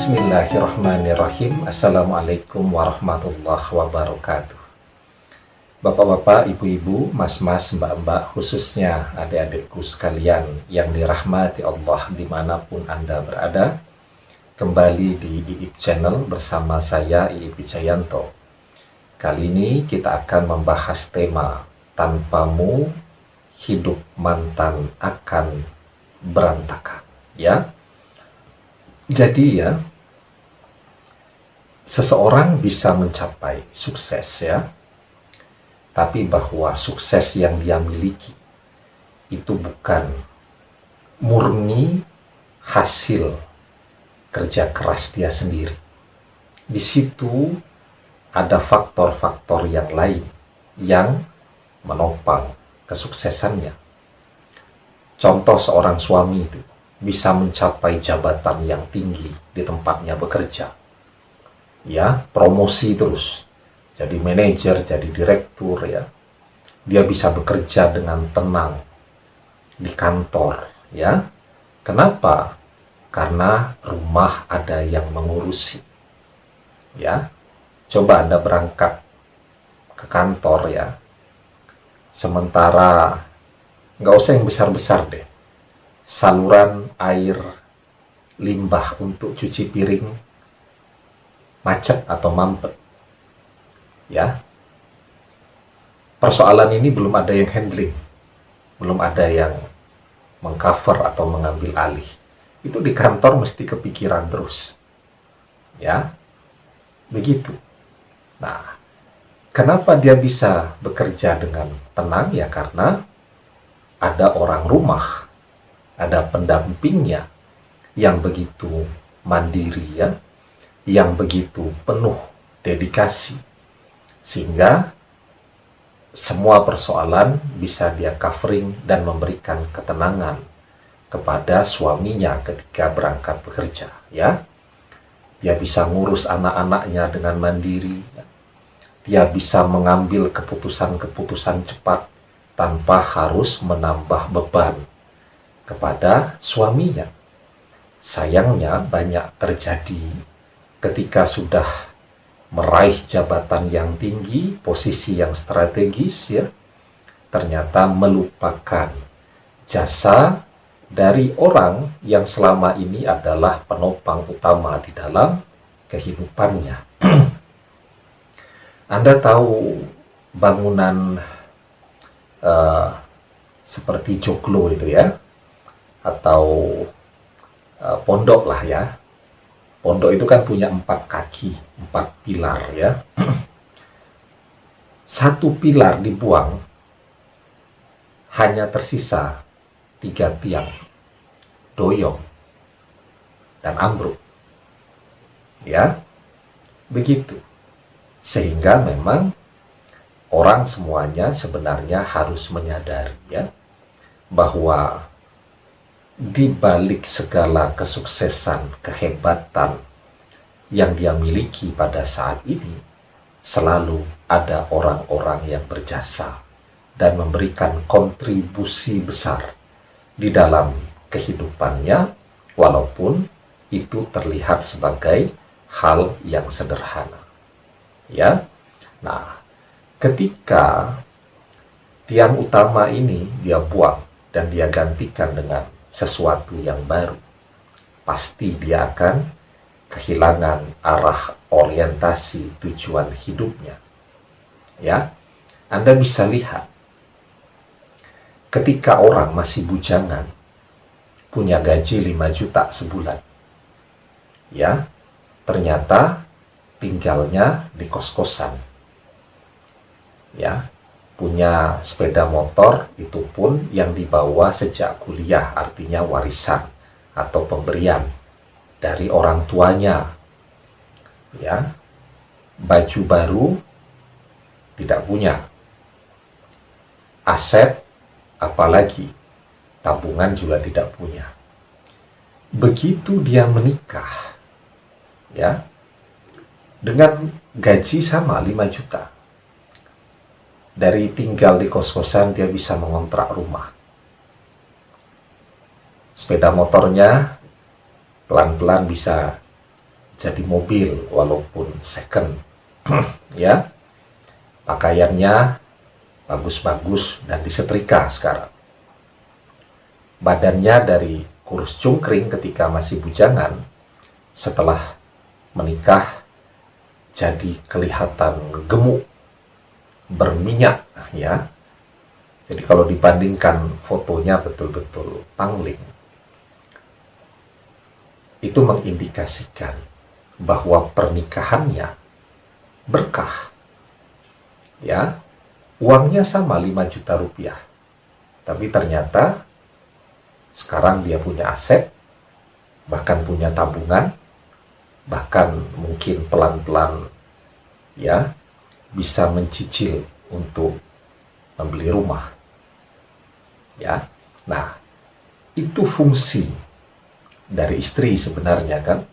Bismillahirrahmanirrahim. Assalamualaikum warahmatullahi wabarakatuh. Bapak-bapak, ibu-ibu, mas-mas, mbak-mbak, khususnya adik-adikku sekalian yang dirahmati Allah dimanapun Anda berada, kembali di IIP Channel bersama saya IIP Wijayanto. Kali ini kita akan membahas tema tanpamu hidup mantan akan berantakan, ya. Jadi ya, seseorang bisa mencapai sukses ya, tapi bahwa sukses yang dia miliki itu bukan murni hasil kerja keras dia sendiri. Di situ ada faktor-faktor yang lain yang menopang kesuksesannya. Contoh seorang suami itu bisa mencapai jabatan yang tinggi di tempatnya bekerja. Ya, promosi terus. Jadi manajer, jadi direktur ya. Dia bisa bekerja dengan tenang di kantor ya. Kenapa? Karena rumah ada yang mengurusi. Ya. Coba Anda berangkat ke kantor ya. Sementara nggak usah yang besar-besar deh. Saluran air limbah untuk cuci piring macet atau mampet. Ya. Persoalan ini belum ada yang handling. Belum ada yang mengcover atau mengambil alih. Itu di kantor mesti kepikiran terus. Ya. Begitu. Nah, kenapa dia bisa bekerja dengan tenang? Ya karena ada orang rumah, ada pendampingnya yang begitu mandiri ya, yang begitu penuh dedikasi, sehingga semua persoalan bisa dia covering dan memberikan ketenangan kepada suaminya ketika berangkat bekerja ya. Dia bisa ngurus anak-anaknya dengan mandiri ya. Dia bisa mengambil keputusan-keputusan cepat tanpa harus menambah beban kepada suaminya. Sayangnya banyak terjadi ketika sudah meraih jabatan yang tinggi, posisi yang strategis ya, ternyata melupakan jasa dari orang yang selama ini adalah penopang utama di dalam kehidupannya. Anda tahu bangunan seperti joglo itu ya, atau pondok lah ya. Pondok itu kan punya 4 kaki, 4 pilar ya. Satu pilar dibuang, hanya tersisa 3 tiang, doyong, dan ambruk. Ya, begitu. Sehingga memang orang semuanya sebenarnya harus menyadari ya, bahwa di balik segala kesuksesan, kehebatan yang dia miliki pada saat ini, selalu ada orang-orang yang berjasa dan memberikan kontribusi besar di dalam kehidupannya, walaupun itu terlihat sebagai hal yang sederhana. Ya. Nah, ketika tiang utama ini dia buang dan dia gantikan dengan sesuatu yang baru, pasti dia akan kehilangan arah orientasi tujuan hidupnya. Ya, Anda bisa lihat ketika orang masih bujangan, punya gaji 5 juta sebulan. Ya, ternyata tinggalnya di kos-kosan. Ya, punya sepeda motor itu pun yang dibawa sejak kuliah, artinya warisan atau pemberian dari orang tuanya. Ya, baju baru tidak punya, aset apalagi tabungan juga tidak punya. Begitu dia menikah, ya, dengan gaji sama 5 juta. Dari tinggal di kos-kosan dia bisa mengontrak rumah. Sepeda motornya pelan-pelan bisa jadi mobil walaupun second. Ya, pakaiannya bagus-bagus dan disetrika sekarang. Badannya dari kurus cungkring ketika masih bujangan, setelah menikah jadi kelihatan gemuk, berminyak, ya. Jadi kalau dibandingkan fotonya betul-betul pangling, itu mengindikasikan bahwa pernikahannya berkah. Ya, uangnya sama 5 juta rupiah. Tapi ternyata sekarang dia punya aset, bahkan punya tabungan, bahkan mungkin pelan-pelan ya bisa mencicil untuk membeli rumah. Ya. Nah, itu fungsi dari istri sebenarnya kan.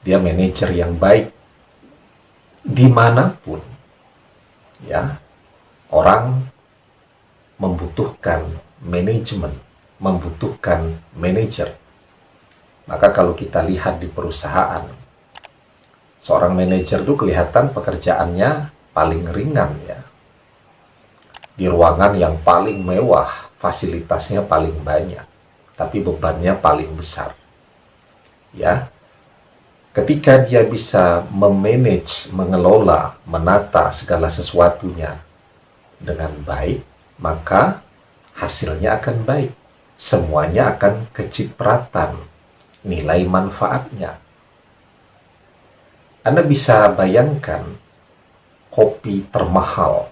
Dia manajer yang baik dimanapun. Ya. Orang membutuhkan manajemen, membutuhkan manajer. Maka kalau kita lihat di perusahaan, seorang manajer itu kelihatan pekerjaannya paling ringan ya. Di ruangan yang paling mewah, fasilitasnya paling banyak, tapi bebannya paling besar. Ya. Ketika dia bisa memanage, mengelola, menata segala sesuatunya dengan baik, maka hasilnya akan baik. Semuanya akan kecipratan nilai manfaatnya. Anda bisa bayangkan kopi termahal,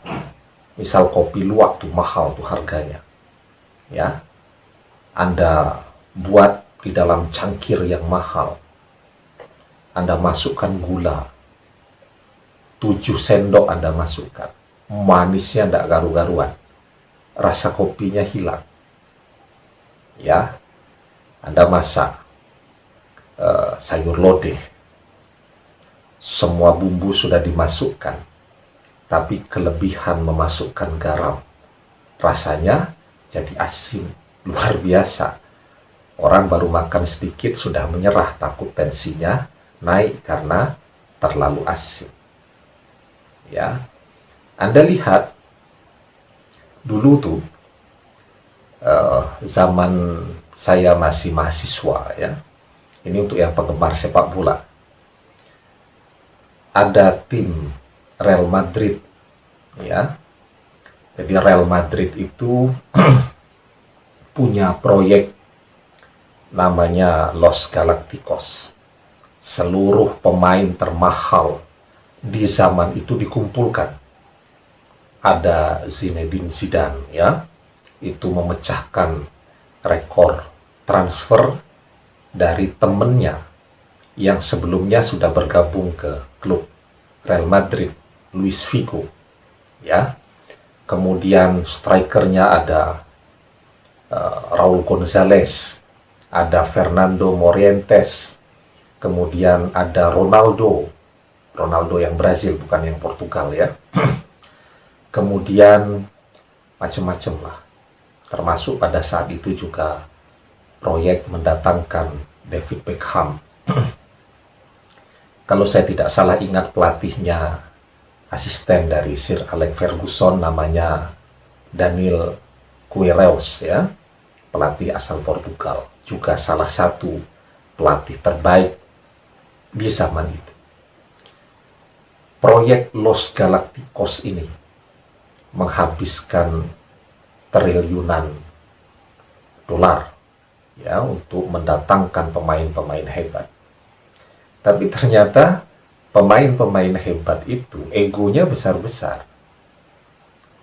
misal kopi luwak tuh mahal tuh harganya. Ya. Anda buat di dalam cangkir yang mahal. Anda masukkan gula 7 sendok Anda masukkan. Manisnya tidak garu-garuan. Rasa kopinya hilang. Ya, Anda masak sayur lodeh. Semua bumbu sudah dimasukkan. Tapi kelebihan memasukkan garam. Rasanya jadi asin. Luar biasa. Orang baru makan sedikit sudah menyerah, takut tensinya naik karena terlalu asin. Ya, Anda lihat dulu tuh zaman saya masih mahasiswa ya. Ini untuk yang penggemar sepak bola. Ada tim Real Madrid ya. Jadi Real Madrid itu punya proyek namanya Los Galacticos. Seluruh pemain termahal di zaman itu dikumpulkan. Ada Zinedine Zidane ya, itu memecahkan rekor transfer dari temennya yang sebelumnya sudah bergabung ke klub Real Madrid, Luis Figo ya. Kemudian strikernya ada Raul Gonzalez, ada Fernando Morientes. Kemudian ada Ronaldo yang Brazil, bukan yang Portugal ya. Kemudian macam-macam lah. Termasuk pada saat itu juga proyek mendatangkan David Beckham. Kalau saya tidak salah ingat pelatihnya asisten dari Sir Alex Ferguson, namanya Daniel Queiroz ya. Pelatih asal Portugal. Juga salah satu pelatih terbaik di zaman itu. Proyek Los Galacticos ini menghabiskan triliunan dolar ya untuk mendatangkan pemain-pemain hebat. Tapi ternyata pemain-pemain hebat itu egonya besar-besar.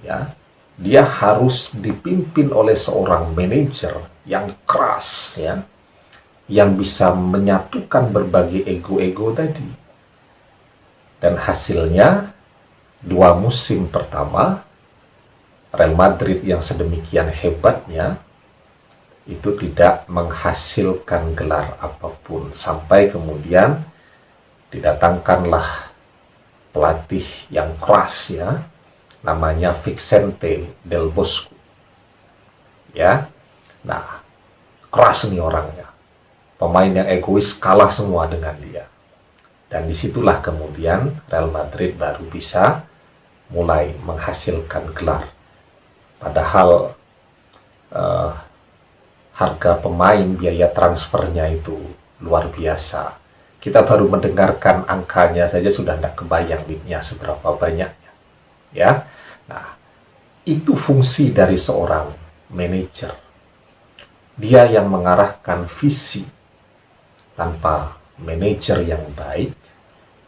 Ya, dia harus dipimpin oleh seorang manajer yang keras ya, yang bisa menyatukan berbagai ego-ego tadi. Dan hasilnya 2 musim pertama Real Madrid yang sedemikian hebatnya itu tidak menghasilkan gelar apapun, sampai kemudian didatangkanlah pelatih yang keras ya, namanya Vicente Del Bosque ya. Nah, keras nih orangnya. Pemain yang egois kalah semua dengan dia. Dan disitulah kemudian Real Madrid baru bisa mulai menghasilkan gelar. Padahal harga pemain, biaya transfernya itu luar biasa. Kita baru mendengarkan angkanya saja sudah tidak kebayang duitnya seberapa banyaknya. Ya, nah itu fungsi dari seorang manajer. Dia yang mengarahkan visi. Tanpa manajer yang baik,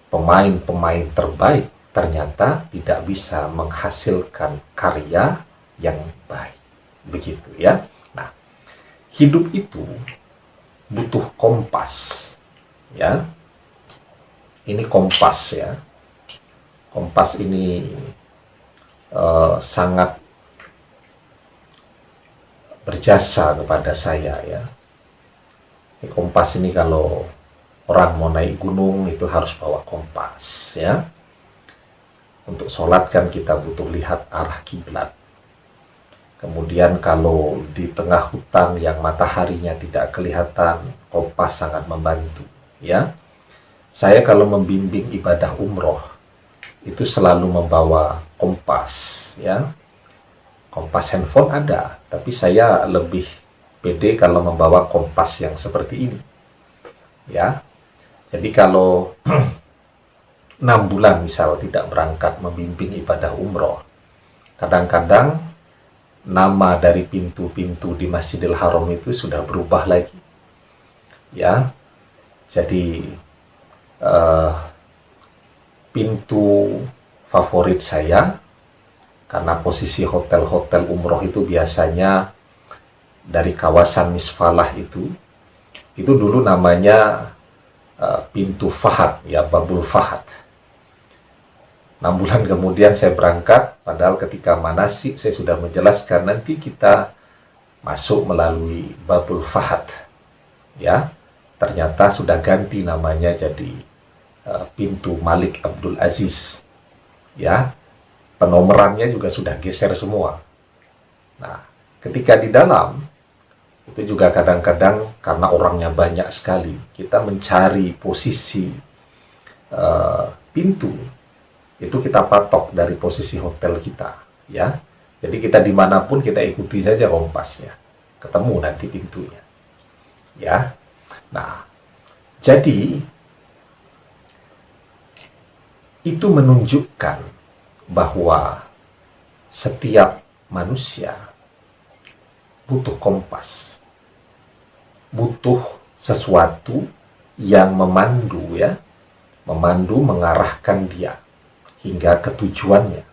pemain-pemain terbaik ternyata tidak bisa menghasilkan karya yang baik. Begitu ya. Nah, hidup itu butuh kompas. Ya. Ini kompas ya. Kompas ini sangat berjasa kepada saya ya. Kompas ini kalau orang mau naik gunung itu harus bawa kompas ya. Untuk sholat kan kita butuh lihat arah kiblat. Kemudian kalau di tengah hutan yang mataharinya tidak kelihatan, kompas sangat membantu ya. Saya kalau membimbing ibadah umroh itu selalu membawa kompas ya. Kompas handphone ada, tapi saya lebih pede kalau membawa kompas yang seperti ini ya. Jadi kalau 6 bulan misal tidak berangkat membimbing ibadah umroh, kadang-kadang nama dari pintu-pintu di Masjidil Haram itu sudah berubah lagi ya. Jadi pintu favorit saya, karena posisi hotel-hotel umroh itu biasanya dari kawasan Misfalah itu dulu namanya pintu Fahad ya, Babul Fahad. 6 bulan kemudian saya berangkat, padahal ketika manasik saya sudah menjelaskan nanti kita masuk melalui Babul Fahad ya. Ternyata sudah ganti namanya jadi pintu Malik Abdul Aziz ya. Penomorannya juga sudah geser semua. Nah, ketika di dalam itu juga kadang-kadang karena orangnya banyak sekali, kita mencari posisi pintu itu kita patok dari posisi hotel kita ya. Jadi kita dimanapun kita ikuti saja kompasnya, ketemu nanti pintunya ya. Nah, jadi itu menunjukkan bahwa setiap manusia butuh kompas, butuh sesuatu yang memandu ya, memandu mengarahkan dia hingga ke tujuannya.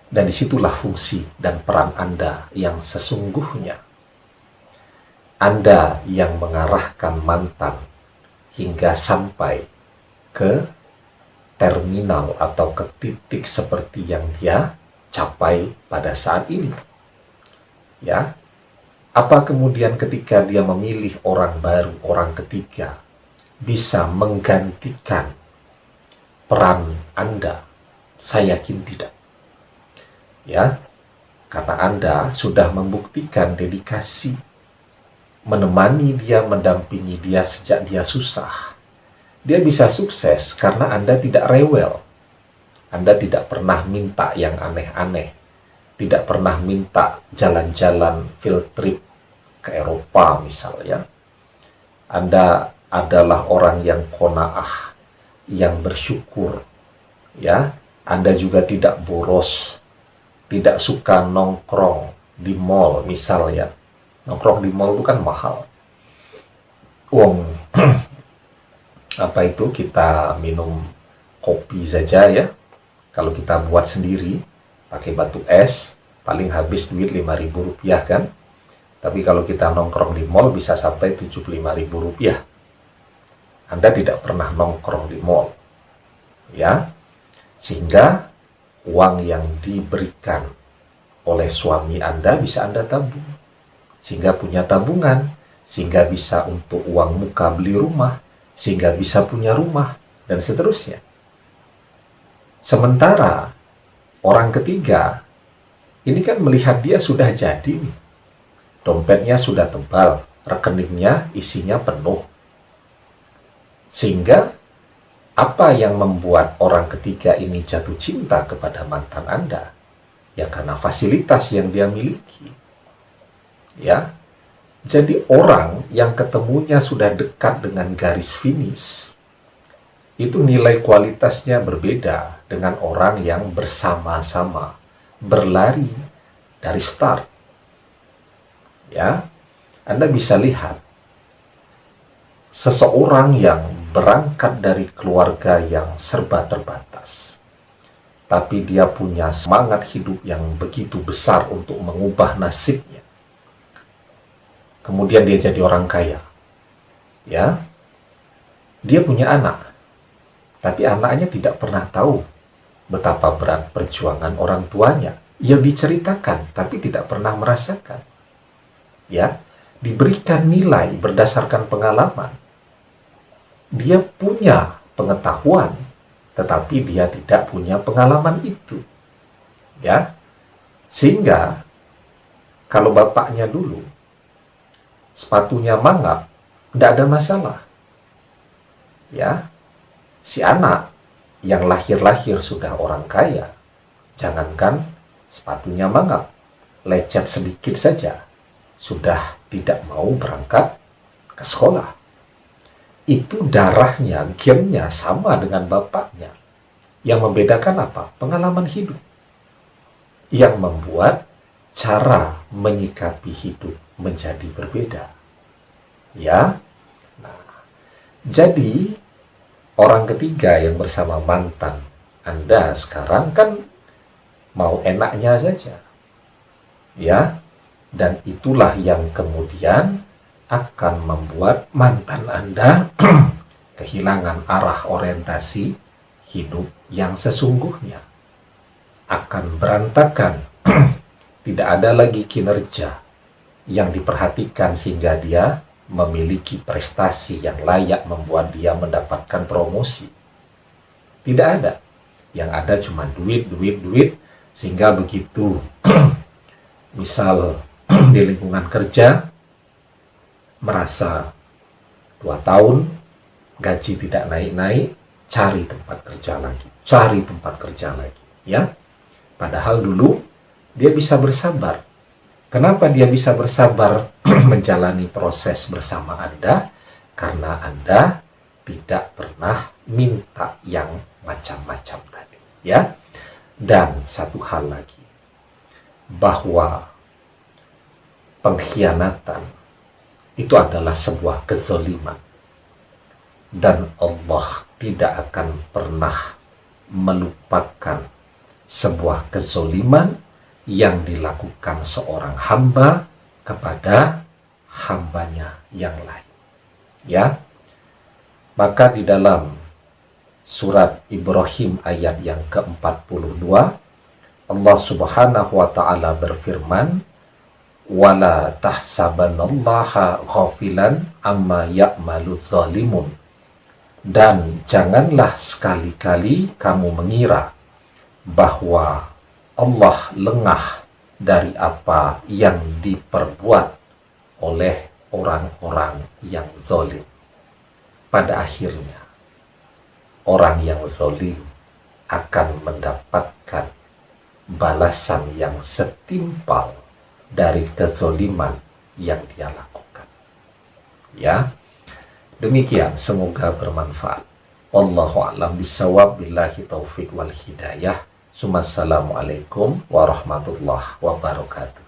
Dan disitulah fungsi dan peran Anda yang sesungguhnya. Anda yang mengarahkan mantan hingga sampai ke terminal atau ke titik seperti yang dia capai pada saat ini. Ya. Apa kemudian ketika dia memilih orang baru, orang ketiga, bisa menggantikan peran Anda? Saya yakin tidak. Ya. Karena Anda sudah membuktikan dedikasi, menemani dia, mendampingi dia sejak dia susah. Dia bisa sukses karena Anda tidak rewel. Anda tidak pernah minta yang aneh-aneh. Tidak pernah minta jalan-jalan field trip ke Eropa misalnya. Anda adalah orang yang qanaah, yang bersyukur. Ya, Anda juga tidak boros. Tidak suka nongkrong di mall misalnya. Nongkrong di mall itu kan mahal. Apa itu, kita minum kopi saja ya. Kalau kita buat sendiri pakai batu es, paling habis duit Rp5.000 kan. Tapi kalau kita nongkrong di mall bisa sampai Rp75.000. Anda tidak pernah nongkrong di mall ya. Sehingga uang yang diberikan oleh suami Anda bisa Anda tabung, sehingga punya tabungan, sehingga bisa untuk uang muka beli rumah, sehingga bisa punya rumah, dan seterusnya. Sementara orang ketiga, ini kan melihat dia sudah jadi nih. Dompetnya sudah tebal, rekeningnya isinya penuh. Sehingga apa yang membuat orang ketiga ini jatuh cinta kepada mantan Anda? Ya karena fasilitas yang dia miliki. Ya. Jadi orang yang ketemunya sudah dekat dengan garis finish, itu nilai kualitasnya berbeda dengan orang yang bersama-sama berlari dari start. Ya. Anda bisa lihat seseorang yang berangkat dari keluarga yang serba terbatas, tapi dia punya semangat hidup yang begitu besar untuk mengubah nasibnya. Kemudian dia jadi orang kaya. Ya. Dia punya anak. Tapi anaknya tidak pernah tahu betapa berat perjuangan orang tuanya. Ia diceritakan tapi tidak pernah merasakan. Ya. Diberikan nilai berdasarkan pengalaman. Dia punya pengetahuan, tetapi dia tidak punya pengalaman itu. Ya. Sehingga kalau bapaknya dulu sepatunya mangap, tidak ada masalah. Ya. Si anak yang lahir-lahir sudah orang kaya, jangankan sepatunya mangap, lecet sedikit saja sudah tidak mau berangkat ke sekolah. Itu darahnya, gennya sama dengan bapaknya. Yang membedakan apa? Pengalaman hidup. Yang membuat cara menyikapi hidup menjadi berbeda. Ya. Nah, jadi orang ketiga yang bersama mantan Anda sekarang kan mau enaknya saja. Ya. Dan itulah yang kemudian akan membuat mantan Anda kehilangan arah orientasi hidup yang sesungguhnya. Akan berantakan. Tidak ada lagi kinerja yang diperhatikan sehingga dia memiliki prestasi yang layak membuat dia mendapatkan promosi. Tidak ada. Yang ada cuma duit, sehingga begitu misal di lingkungan kerja merasa 2 tahun gaji tidak naik-naik, cari tempat kerja lagi, ya. Padahal dulu dia bisa bersabar. Kenapa dia bisa bersabar menjalani proses bersama Anda? Karena Anda tidak pernah minta yang macam-macam tadi, ya. Dan satu hal lagi, bahwa pengkhianatan itu adalah sebuah kezaliman, dan Allah tidak akan pernah melupakan sebuah kezaliman yang dilakukan seorang hamba kepada hambanya yang lain. Ya, maka di dalam surat Ibrahim ayat yang ke-42, Allah Subhanahu wa taala berfirman, "Wala tahsabannallaha ghafilan amma ya'maludz zalimun." Dan janganlah sekali-kali kamu mengira bahwa Allah lengah dari apa yang diperbuat oleh orang-orang yang zalim. Pada akhirnya, orang yang zalim akan mendapatkan balasan yang setimpal dari kezaliman yang dia lakukan. Ya, demikian, semoga bermanfaat. Wallahu a'lam bishawab, billahi taufik wal hidayah. Assalamualaikum warahmatullahi wabarakatuh.